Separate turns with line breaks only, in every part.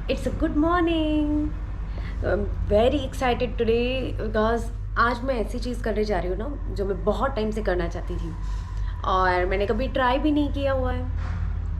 It's a good morning. I'm very excited today because आज मैं ऐसी चीज़ करने जा रही हूँ ना जो मैं बहुत टाइम से करना चाहती थी और मैंने कभी ट्राई भी नहीं किया हुआ है।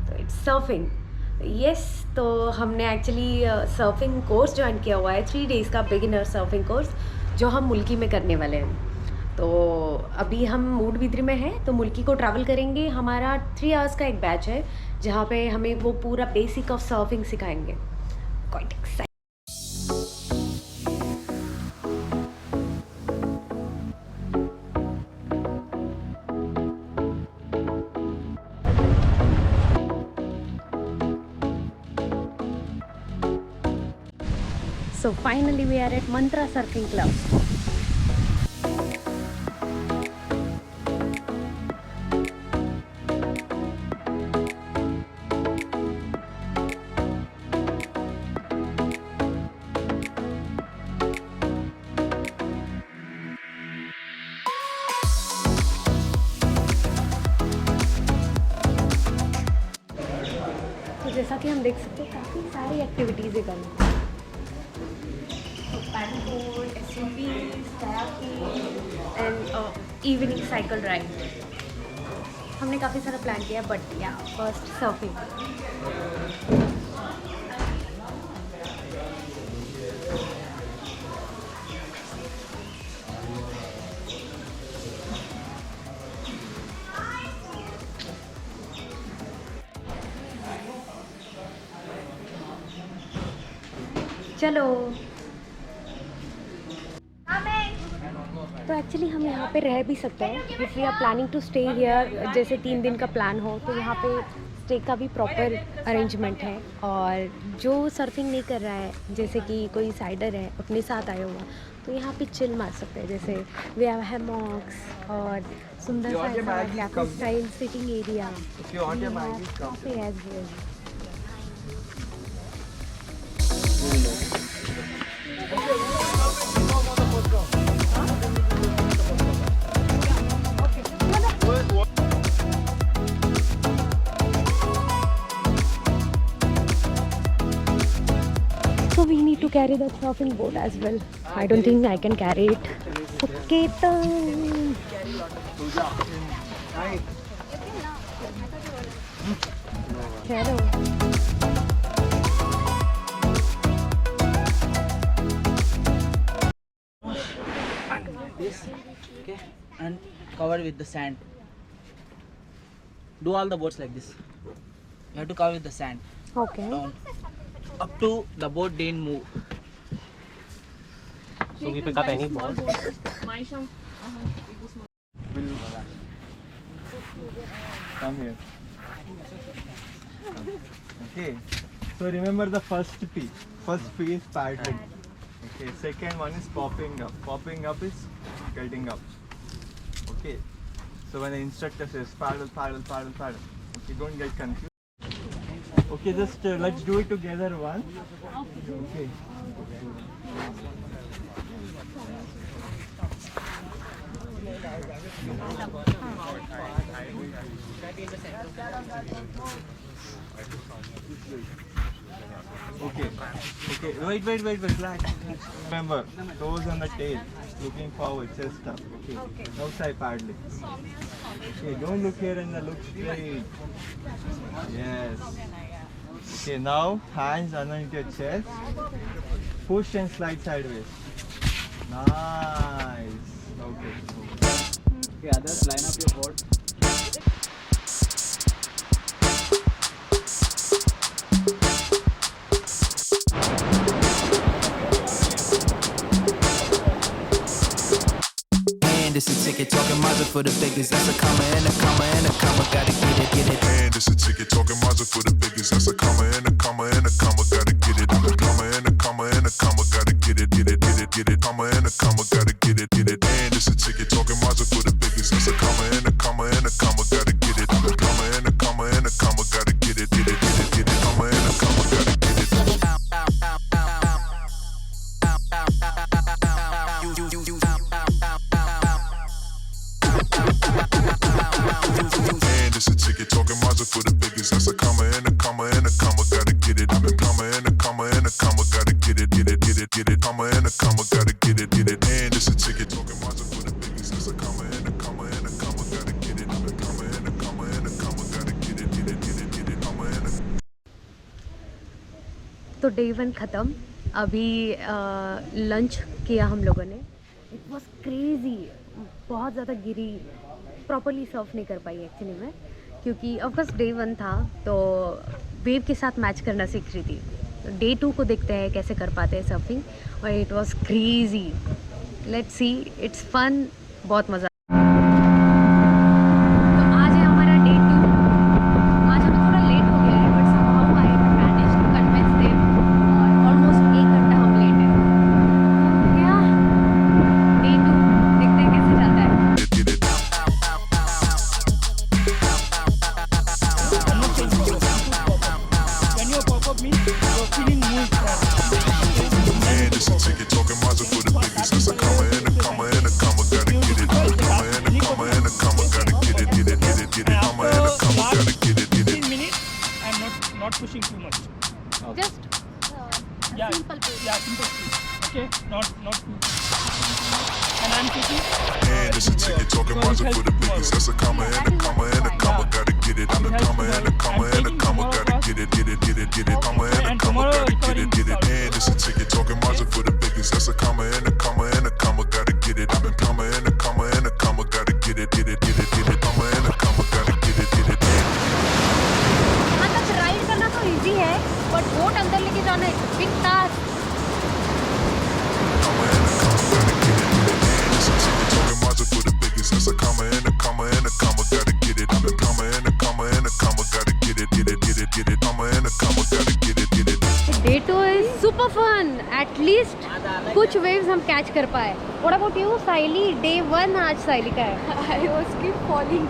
तो इट्स सर्फिंग। यस, तो हमने एक्चुअली सर्फिंग कोर्स ज्वाइन किया हुआ है, 3 डेज़ का बिगिनर सर्फिंग कोर्स जो हम मुल्की में करने वाले हैं। तो अभी हम मूडबिद्री में हैं, तो मुल्की को ट्रैवल करेंगे। हमारा 3 आवर्स का एक बैच है जहाँ पे हमें वो पूरा बेसिक ऑफ सर्फिंग सिखाएंगे। Quite excited. So finally we are at Mantra Surfing Club. तो जैसा कि हम देख सकते हैं काफ़ी सारी एक्टिविटीज़ है करना। Paddleboard, SUVs, kayaking and evening cycle ride. हमने काफ़ी सारा प्लान किया बट या फर्स्ट सर्फिंग। चलो। तो एक्चुअली हम यहाँ पे रह भी सकते हैं if we are planning to stay here. जैसे 3 दिन का प्लान हो तो यहाँ पे स्टे का भी प्रॉपर अरेंजमेंट है। और जो सर्फिंग नहीं कर रहा है, जैसे कि कोई साइडर है अपने साथ आया हुआ, तो यहाँ पे चिल मार सकते हैं। जैसे वी हैव हैमॉक्स और सुंदर सा कैफे स्टाइल सिटिंग एरिया काफ़ी as well. So we need to carry the surfing board as well. I don't think I can carry it. Okay, चलो।
This, okay, and cover with the sand. Do all the boats like this. You have to cover with the sand.
Okay.
Down. Up to the boat didn't move.
So we pick up any ball.
Come here. Okay. So remember the first P. First P is paddling. Okay. Second one is popping up. Popping up is getting up. Okay. So when the instructor says paddle, paddle, paddle, paddle. Okay. Don't get confused. Okay. Just let's do it together once. Okay. Okay. Okay. Wait. Relax. Remember, toes on the tail. Looking forward, chest up. Okay. Now try paddling. Okay. Don't look here and look straight. Yes. Okay. Now hands underneath your chest. Push and slide sideways. Nice. Okay.
Okay, others line up your board.
This a ticket talking Mazda for the biggest. That's a comma and a comma and a comma. Gotta get it.
And it's a ticket talking Mazda for the biggest. That's a comma and a comma and a comma. Gotta get it. A comma and a comma and a comma. Gotta get it. Comma and a comma. Gotta get it. And it's a ticket talking Mazda for the biggest. That's a comma and a comma and a comma. Gotta get it. A comma and a comma and a comma. Gotta get it. Comma and a comma. Gotta get it. And it's a ticket talking Mazda for the biggest. That's a comma and a comma and a comma. Gotta get it. A comma and a comma and a comma. Gotta get it. Get it. Get it. Get it. Comma and a comma. Gotta get it. Get it. And it's a ticket talking Mazda for the biggest. That's a comma and a comma and a comma. Gotta get it. A comma and a comma and a comma. Gotta get it. Get it. Get it. Get it. Comma and a.
तो day 1 ख़त्म. अभी lunch किया हम लोगों ने. It was crazy. बहुत ज़्यादा गिरी. Properly सर्व नहीं कर पाई एक्चुअली में, क्योंकि ऑफकोर्स डे 1 था तो वेव के साथ मैच करना सीख रही थी. डे 2 को देखते हैं कैसे कर पाते हैं सर्फिंग. और it was crazy. Let's see. It's fun. बहुत मज़ा.
Not pushing too much.
Okay.
Just simple pace.
Yeah, simple pace. Okay, not too. And I'm taking.
And it's a ticket talking Mazda for the biggest. That's a comma and a comma and a comma. Gotta get it. A comma and a comma and a comma. Gotta get it. Get it. Get it. Get it. Comma and a comma. Gotta get it. Get it. And it's a ticket talking Mazda for the biggest. That's a comma and a comma and a comma. Gotta get it. A comma and a comma and a comma. Gotta get it. Get it. Get it. Get it. Comma and a comma. Gotta get it. Get it.
मतलब ride करना तो easy है, but boat अंदर लेके जाना है big task.
For the biggest, that's a comma and a comma and a comma. Gotta get it. A comma and a comma and a comma. Gotta get it. Get it. Get it. Get it. Comma and a comma. Gotta get it. Get it.
Day 2 is super fun. At least कुछ waves हम catch कर पाए. What about you Saili? Day 1 आज साइली का है. I was keep falling.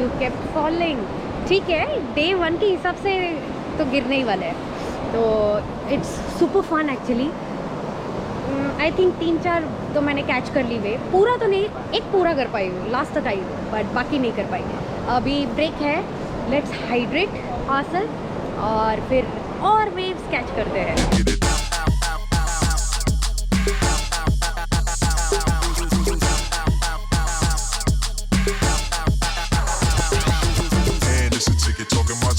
You kept falling. ठीक है, day 1 के हिसाब से तो गिरने ही वाला है. तो it's super fun actually. I think 3-4 तो मैंने कैच कर ली वेव. पूरा तो नहीं, एक पूरा कर पाई हूँ लास्ट तक आई, बट बाकी नहीं कर पाई. अभी ब्रेक है. लेट्स हाइड्रेट हासिल और फिर और वेव्स कैच करते हैं.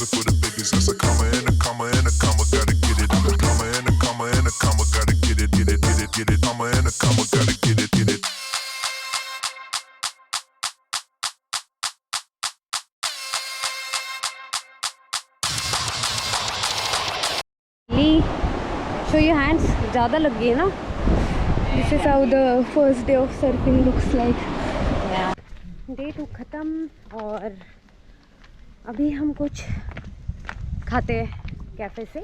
For the biggest, that's a comma and a comma and a comma. Gotta get it. A comma and a comma and a comma. Gotta get it. Get it. Get it. Get it. Comma and a comma. Gotta get it. Get it.
Show your hands. ज़्यादा लग गई है ना. This is how the first day of surfing looks like. Day 2 ख़त्म और अभी हम कुछ खाते हैं कैफ़े से,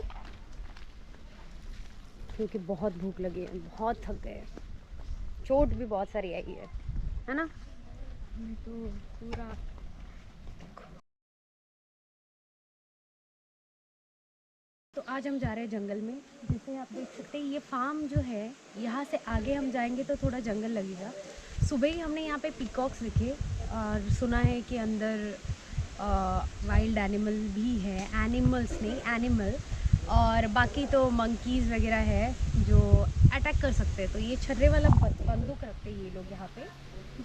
क्योंकि बहुत भूख लगी है. बहुत थक गए. चोट भी बहुत सारी आई है ना. तो पूरा तो आज हम जा रहे हैं जंगल में. जैसे आप देख सकते हैं ये फार्म जो है, यहाँ से आगे हम जाएंगे तो थोड़ा जंगल लगेगा. सुबह ही हमने यहाँ पे पीकॉक्स दिखे और सुना है कि अंदर वाइल्ड एनिमल भी है. एनिमल्स नहीं, एनिमल. और बाकी तो मंकीज़ वगैरह है जो अटैक कर सकते हैं. तो ये छर्रे वाला बंदूक रखते हैं ये लोग यहाँ पे,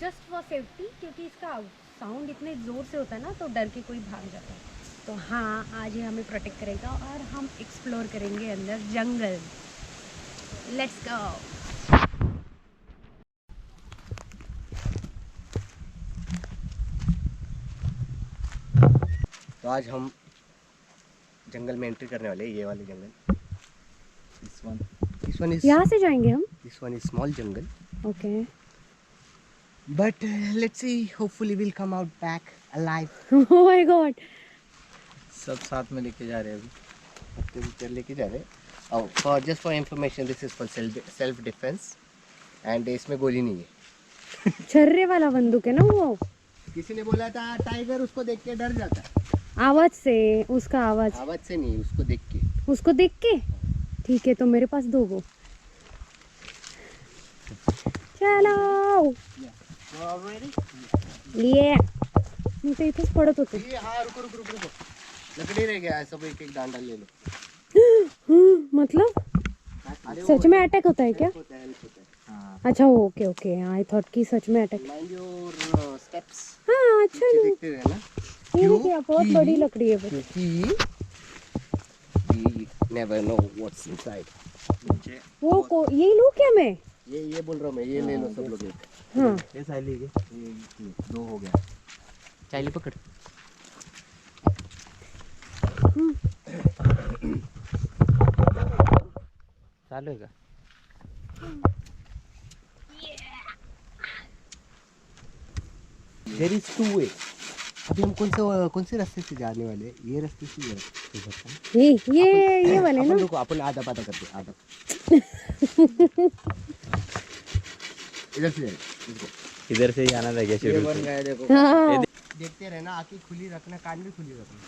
जस्ट फॉर सेफ्टी, क्योंकि इसका साउंड इतने ज़ोर से होता है ना, तो डर के कोई भाग जाता है. तो हाँ, आज ये हमें प्रोटेक्ट करेगा और हम एक्सप्लोर करेंगे अंदर जंगल. Let's go.
तो आज हम जंगल में एंट्री करने वाले हैं. ये वाले जंगल. This one is.
यहाँ से जाएंगे हम.
This one is small jungle.
Okay.
But let's see. Hopefully we'll come out back alive.
Oh my God.
सब साथ में लेके जा रहे हैं अभी.
लेके जा रहे हैं. Oh, just for information, this is for self defense. And इसमें गोली नहीं है.
छर्रे वाला बंदूक है ना वो.
किसी ने बोला था टाइगर उसको देख के डर जाता है.
आवाज से, उसका आवाज.
आवाज से नहीं, उसको देख के.
उसको देख के. ठीक है, तो मेरे पास 2 गो. चलो. ये मी तर इथेच पडत होते.
ये हाँ रुको रुको रुको रुको, लकड़ी रह गया है, सब एक एक डांडा ले लो.
मतलब सच में अटैक होता है क्या?
होता है, help होता है.
अच्छा ओके ओके, आई थॉट कि सच में अटैक.
Mind your steps.
हाँ अच्छा
पीछे
ना,
देखते रहना.
ये देखिए बहुत बड़ी लकड़ी है.
क्योंकि we never know what's inside.
ये लूँ क्या मैं?
ये बोल रहा हूँ मैं, ये ले लो सब लोग एक.
हाँ
ये साइली के
ये 2 हो गया. चाइली पकड़. चालू है क्या? There is 2 way. अभी हम कौन से रास्ते से जाने वाले हैं? ये रास्ते से
ये वाले ना.
अपन लोग अपन आधा पाधा करते आधा. इधर से
इधर से ही आना था क्या?
ये बन गया देखो.
हाँ.
देखते रहना, आंखें खुली रखना, कान भी खुली रखना.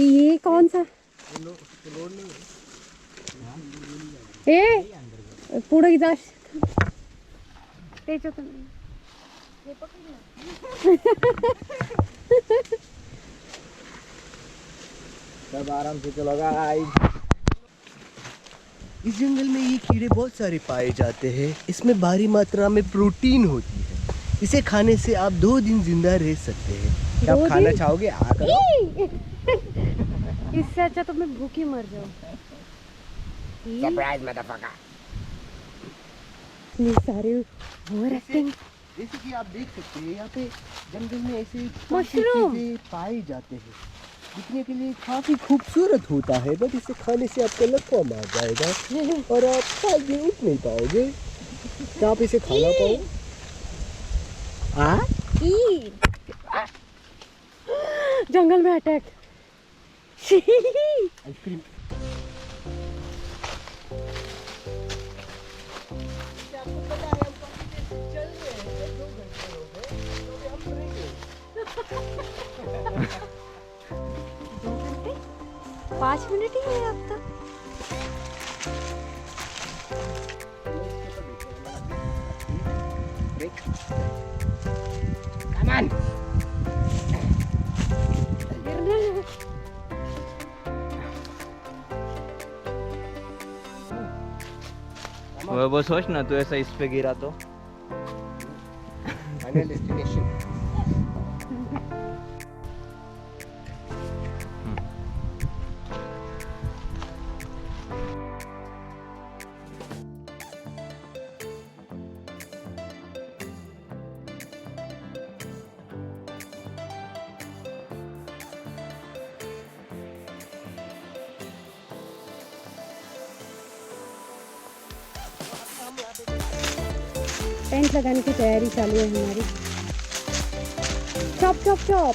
ये कौन सा?
रोड नहीं है.
पुढे जा. त्याच्यात
सब आराम से चलो गाइस. इस जंगल में ये कीड़े बहुत सारे पाए जाते हैं. इसमें भारी मात्रा में प्रोटीन होती है. इसे खाने से आप 2 दिन जिंदा रह सकते हैं. क्या आप खाना चाहोगे? आकर
इससे अच्छा तो मैं भूखी मर जाऊं.
Surprise motherfucker.
ये सारे ओवर एक्टिंग.
जैसे कि आप देख सकते हैं, यहाँ पे जंगल में ऐसे
मशरूम
चीजें पाए जाते हैं. दिखने के लिए काफी खूबसूरत होता है, बट इसे खाने से आपको लकवा मार जाएगा और आप 5 दिन उठ नहीं पाओगे. क्या आप इसे खाना पाओगे?
जंगल में अटैक.
आइसक्रीम. आपको पता है हम काफी देर से चल रहे हैं, 2 घंटे हो गए, तो अभी हम सोएंगे.
5 मिनट ही है अब तक.
Break. Come on.
वो सोच ना, तू ऐसा इस पे गिरा तो.
Final destination.
टेंट लगाने की तैयारी चालू है हमारी. Chop chop chop.